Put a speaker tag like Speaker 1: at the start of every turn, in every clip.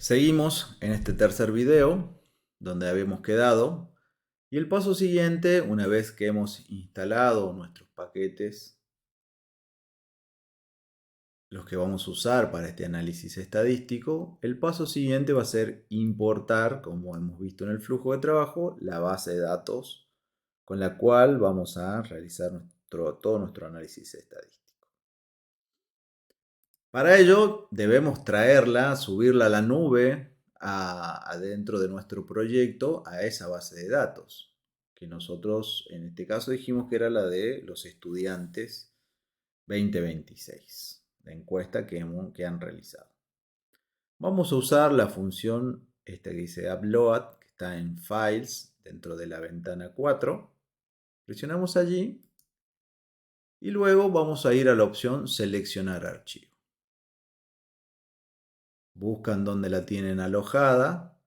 Speaker 1: Seguimos en este tercer video donde habíamos quedado y el paso siguiente, una vez que hemos instalado nuestros paquetes, los que vamos a usar para este análisis estadístico, el paso siguiente va a ser importar, como hemos visto en el flujo de trabajo, la base de datos con la cual vamos a realizar todo nuestro análisis estadístico. Para ello debemos traerla, subirla a la nube, adentro de nuestro proyecto, a esa base de datos, que nosotros en este caso dijimos que era la de los estudiantes 2026, la encuesta que han realizado. Vamos a usar la función esta que dice upload, que está en Files, dentro de la ventana 4. Presionamos allí y luego vamos a ir a la opción seleccionar archivo. Buscan dónde la tienen alojada.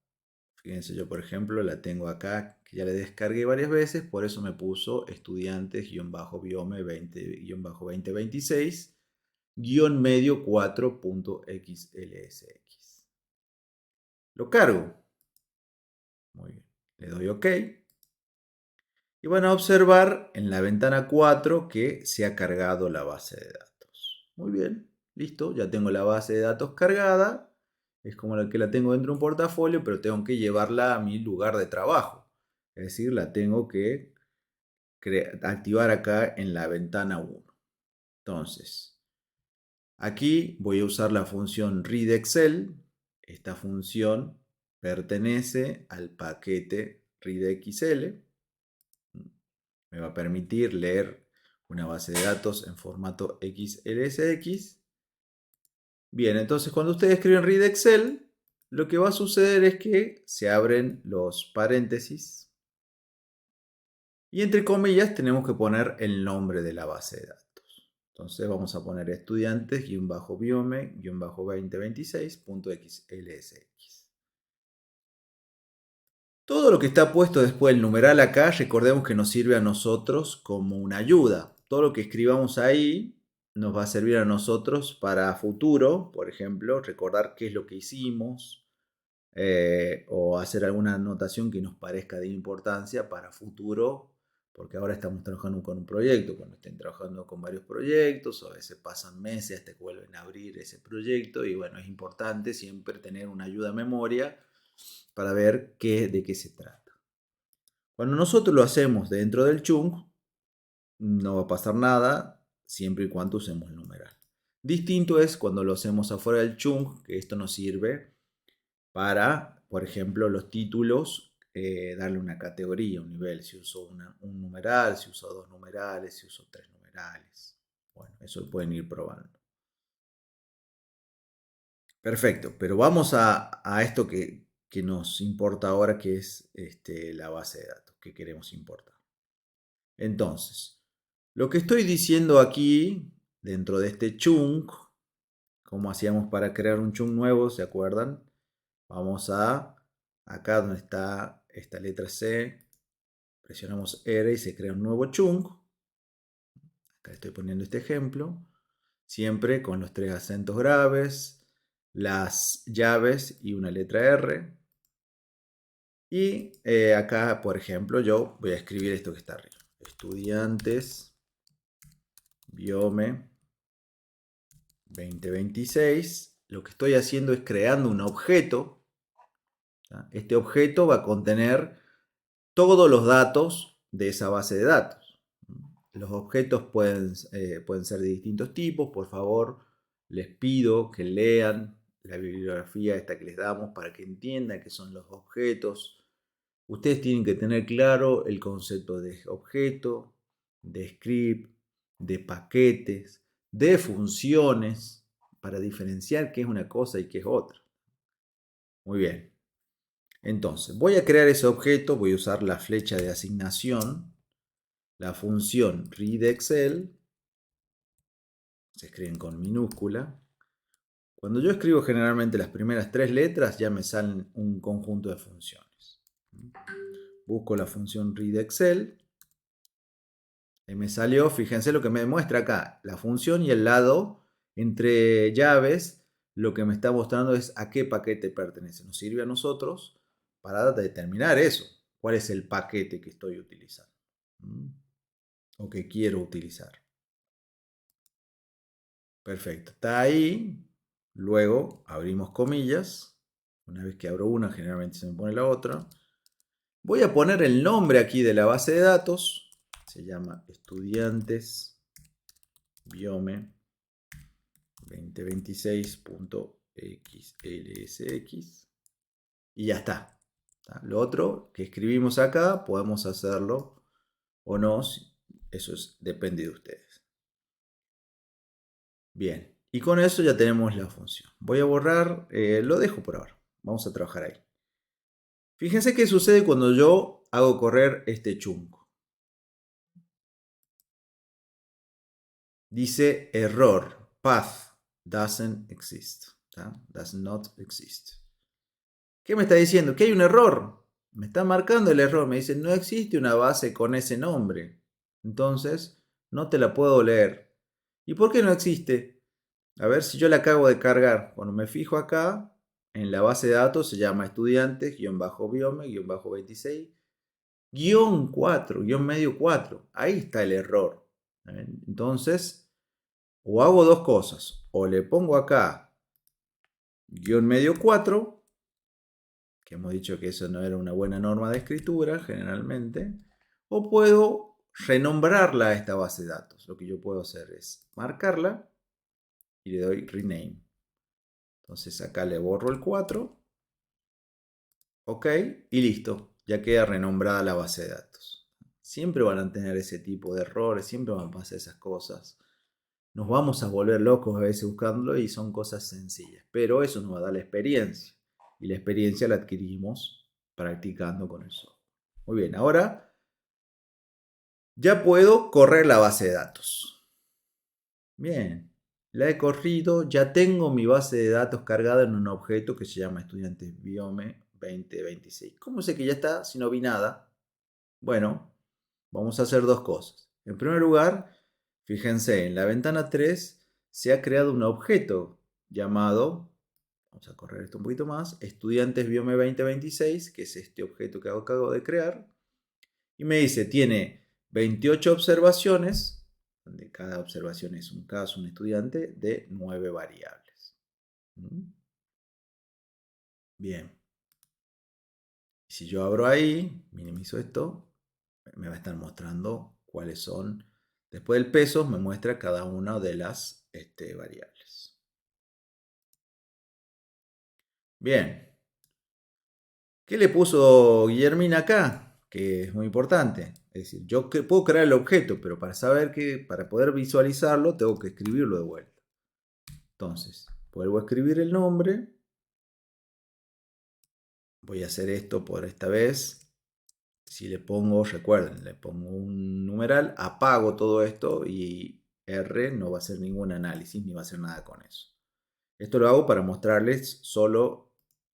Speaker 1: Fíjense, yo por ejemplo la tengo acá, que ya la descargué varias veces, por eso me puso estudiantes-biome 2026-medio 4.xlsx. Lo cargo. Muy bien. Le doy OK. Y van a observar en la ventana 4 que se ha cargado la base de datos. Muy bien. Listo. Ya tengo la base de datos cargada. Es como la que la tengo dentro de un portafolio, pero tengo que llevarla a mi lugar de trabajo. Es decir, la tengo que activar acá en la ventana 1. Entonces, aquí voy a usar la función readExcel. Esta función pertenece al paquete readxl. Me va a permitir leer una base de datos en formato XLSX. Bien, entonces cuando ustedes escriben readExcel, lo que va a suceder es que se abren los paréntesis y entre comillas tenemos que poner el nombre de la base de datos. Entonces vamos a poner estudiantes-biome-2026.xlsx. Todo lo que está puesto después del numeral acá, recordemos que nos sirve a nosotros como una ayuda. Todo lo que escribamos ahí nos va a servir a nosotros para futuro, por ejemplo, recordar qué es lo que hicimos, o hacer alguna anotación que nos parezca de importancia para futuro, porque ahora estamos trabajando con un proyecto. Cuando estén trabajando con varios proyectos, a veces pasan meses hasta que vuelven a abrir ese proyecto, y bueno, es importante siempre tener una ayuda a memoria para ver de qué se trata. Cuando nosotros lo hacemos dentro del chunk, no va a pasar nada siempre y cuando usemos el numeral. Distinto es cuando lo hacemos afuera del chunk, que esto nos sirve para, por ejemplo, los títulos, darle una categoría, un nivel. Si uso un numeral, si uso dos numerales, si uso tres numerales. Bueno, eso lo pueden ir probando. Perfecto, pero vamos a esto que nos importa ahora, que es la base de datos que queremos importar. Entonces, lo que estoy diciendo aquí, dentro de este chunk, como hacíamos para crear un chunk nuevo, ¿se acuerdan? Vamos acá donde está esta letra C, presionamos R y se crea un nuevo chunk. Acá estoy poniendo este ejemplo, siempre con los tres acentos graves, las llaves y una letra R. Y acá, por ejemplo, yo voy a escribir esto que está arriba. Estudiantes, biome 2026. Lo que estoy haciendo es creando un objeto. Este objeto va a contener todos los datos de esa base de datos. Los objetos pueden ser de distintos tipos. Por favor, les pido que lean la bibliografía esta que les damos para que entiendan qué son los objetos. Ustedes tienen que tener claro el concepto de objeto, de script, de paquetes, de funciones, para diferenciar qué es una cosa y qué es otra. Muy bien. Entonces, voy a crear ese objeto, voy a usar la flecha de asignación, la función readExcel, se escriben con minúscula. Cuando yo escribo generalmente las primeras tres letras, ya me salen un conjunto de funciones. Busco la función readExcel. Y me salió, fíjense lo que me muestra acá, la función y el lado entre llaves lo que me está mostrando es a qué paquete pertenece. Nos sirve a nosotros para determinar eso. ¿Cuál es el paquete que estoy utilizando? O que quiero utilizar. Perfecto. Está ahí. Luego abrimos comillas. Una vez que abro una, generalmente se me pone la otra. Voy a poner el nombre aquí de la base de datos. Se llama estudiantes biome 2026.xlsx. Y ya está. Lo otro que escribimos acá, podemos hacerlo o no. Eso depende de ustedes. Bien. Y con eso ya tenemos la función. Voy a borrar, lo dejo por ahora. Vamos a trabajar ahí. Fíjense qué sucede cuando yo hago correr este chunco. Dice error, path doesn't exist. Does not exist. ¿Qué me está diciendo? Que hay un error. Me está marcando el error. Me dice, no existe una base con ese nombre. Entonces, no te la puedo leer. ¿Y por qué no existe? A ver si yo la acabo de cargar. Cuando me fijo acá, en la base de datos se llama estudiantes-biome-26, -4, -4. Ahí está el error. Entonces, o hago dos cosas. O le pongo acá -4, que hemos dicho que eso no era una buena norma de escritura generalmente, o puedo renombrarla a esta base de datos. Lo que yo puedo hacer es marcarla y le doy rename. Entonces acá le borro el 4, ok, y listo, ya queda renombrada la base de datos. Siempre van a tener ese tipo de errores, siempre van a pasar esas cosas. Nos vamos a volver locos a veces buscándolo y son cosas sencillas, pero eso nos va a dar la experiencia. Y la experiencia la adquirimos practicando con el software. Muy bien, ahora ya puedo correr la base de datos. Bien, la he corrido, ya tengo mi base de datos cargada en un objeto que se llama estudiantes biome 2026. ¿Cómo sé que ya está si no vi nada? Bueno, vamos a hacer dos cosas. En primer lugar, fíjense, en la ventana 3 se ha creado un objeto llamado, vamos a correr esto un poquito más, estudiantes biome 2026, que es este objeto que acabo de crear. Y me dice, tiene 28 observaciones, donde cada observación es un caso, un estudiante, de 9 variables. Bien. Si yo abro ahí, minimizo esto, me va a estar mostrando cuáles son. Después del peso me muestra cada una de las variables. Bien. ¿Qué le puso Guillermina acá? Que es muy importante. Es decir, yo puedo crear el objeto, pero para poder visualizarlo, tengo que escribirlo de vuelta. Entonces, vuelvo a escribir el nombre. Voy a hacer esto por esta vez. Si le pongo, recuerden, le pongo un numeral, apago todo esto y R no va a hacer ningún análisis ni va a hacer nada con eso. Esto lo hago para mostrarles solo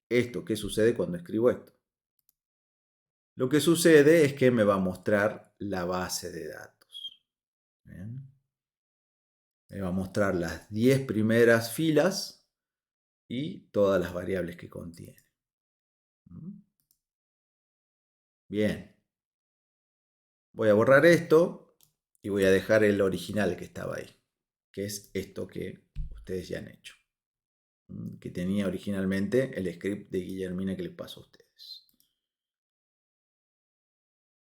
Speaker 1: esto, qué sucede cuando escribo esto. Lo que sucede es que me va a mostrar la base de datos. ¿Bien? Me va a mostrar las 10 primeras filas y todas las variables que contiene. Bien. Voy a borrar esto y voy a dejar el original que estaba ahí, que es esto que ustedes ya han hecho, que tenía originalmente el script de Guillermina que les paso a ustedes.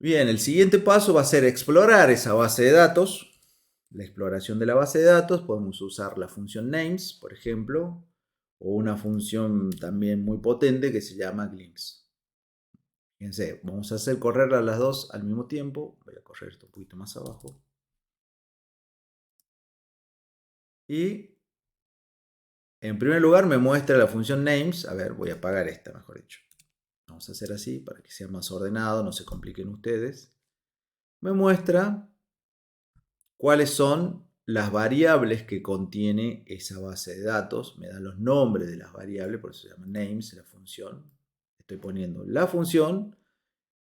Speaker 1: Bien, el siguiente paso va a ser explorar esa base de datos. La exploración de la base de datos, podemos usar la función names, por ejemplo, o una función también muy potente que se llama glimpse. Fíjense, vamos a hacer correr a las dos al mismo tiempo. Voy a correr esto un poquito más abajo. Y en primer lugar me muestra la función names. A ver, voy a apagar esta, mejor dicho. Vamos a hacer así para que sea más ordenado, no se compliquen ustedes. Me muestra cuáles son las variables que contiene esa base de datos. Me da los nombres de las variables, por eso se llama names, la función. Estoy poniendo la función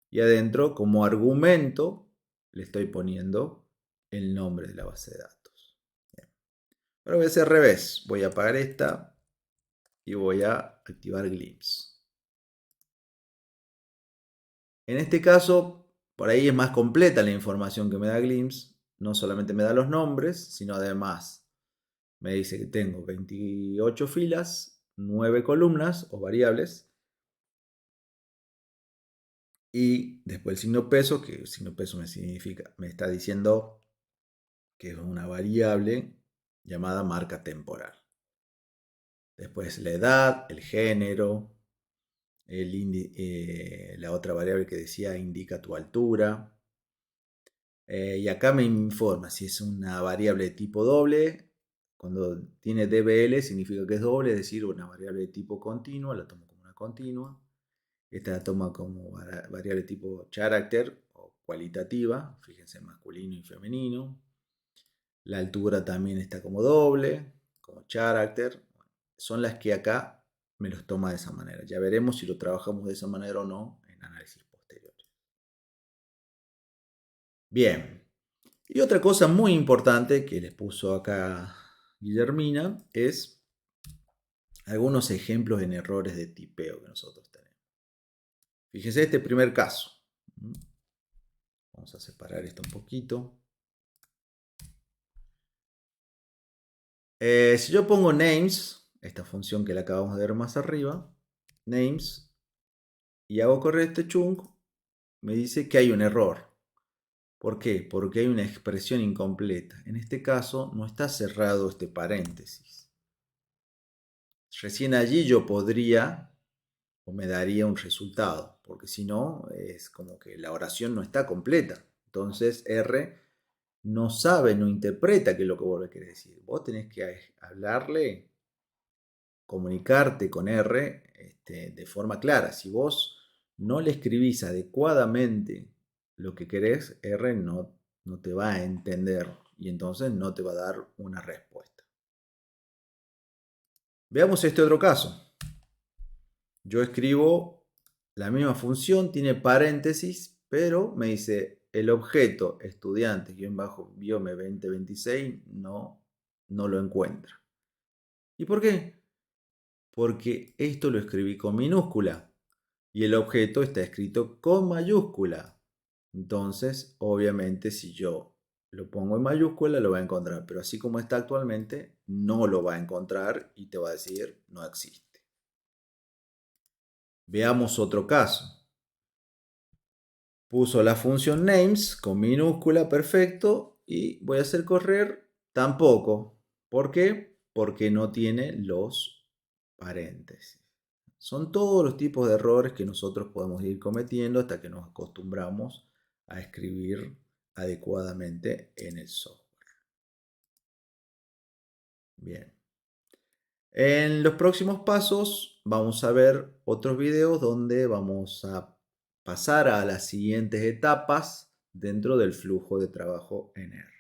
Speaker 1: y adentro, como argumento, le estoy poniendo el nombre de la base de datos. Bien. Ahora voy a hacer al revés. Voy a apagar esta. y voy a activar Glimpse. En este caso, por ahí es más completa la información que me da Glimpse. No solamente me da los nombres, sino además me dice que tengo 28 filas, 9 columnas o variables. Y después el signo peso, que el signo peso me está diciendo que es una variable llamada marca temporal. Después la edad, el género, la otra variable que decía indica tu altura. Y acá me informa si es una variable de tipo doble. Cuando tiene DBL significa que es doble, es decir, una variable de tipo continua, la tomo como una continua. Esta la toma como variable tipo character o cualitativa, fíjense, masculino y femenino. La altura también está como doble, como character. Son las que acá me los toma de esa manera. Ya veremos si lo trabajamos de esa manera o no en análisis posteriores. Bien. Y otra cosa muy importante que les puso acá Guillermina es algunos ejemplos en errores de tipeo que nosotros tenemos. Fíjense este primer caso. Vamos a separar esto un poquito. Si yo pongo names, esta función que la acabamos de ver más arriba, names, y hago correr este chunk, me dice que hay un error. ¿Por qué? Porque hay una expresión incompleta. En este caso no está cerrado este paréntesis. Recién allí yo podría o me daría un resultado, porque si no es como que la oración no está completa. Entonces R no sabe, no interpreta qué es lo que vos le querés decir. Vos tenés que hablarle, comunicarte con R de forma clara. Si vos no le escribís adecuadamente lo que querés, R no te va a entender y entonces no te va a dar una respuesta. Veamos este otro caso. Yo escribo la misma función, tiene paréntesis, pero me dice el objeto estudiante-biome 2026 no lo encuentra. ¿Y por qué? Porque esto lo escribí con minúscula y el objeto está escrito con mayúscula. Entonces, obviamente, si yo lo pongo en mayúscula, lo va a encontrar, pero así como está actualmente, no lo va a encontrar y te va a decir no existe. Veamos otro caso. Puso la función names con minúscula, perfecto, y voy a hacer correr tampoco. ¿Por qué? Porque no tiene los paréntesis. Son todos los tipos de errores que nosotros podemos ir cometiendo hasta que nos acostumbramos a escribir adecuadamente en el software. Bien. En los próximos pasos vamos a ver otros videos donde vamos a pasar a las siguientes etapas dentro del flujo de trabajo en R.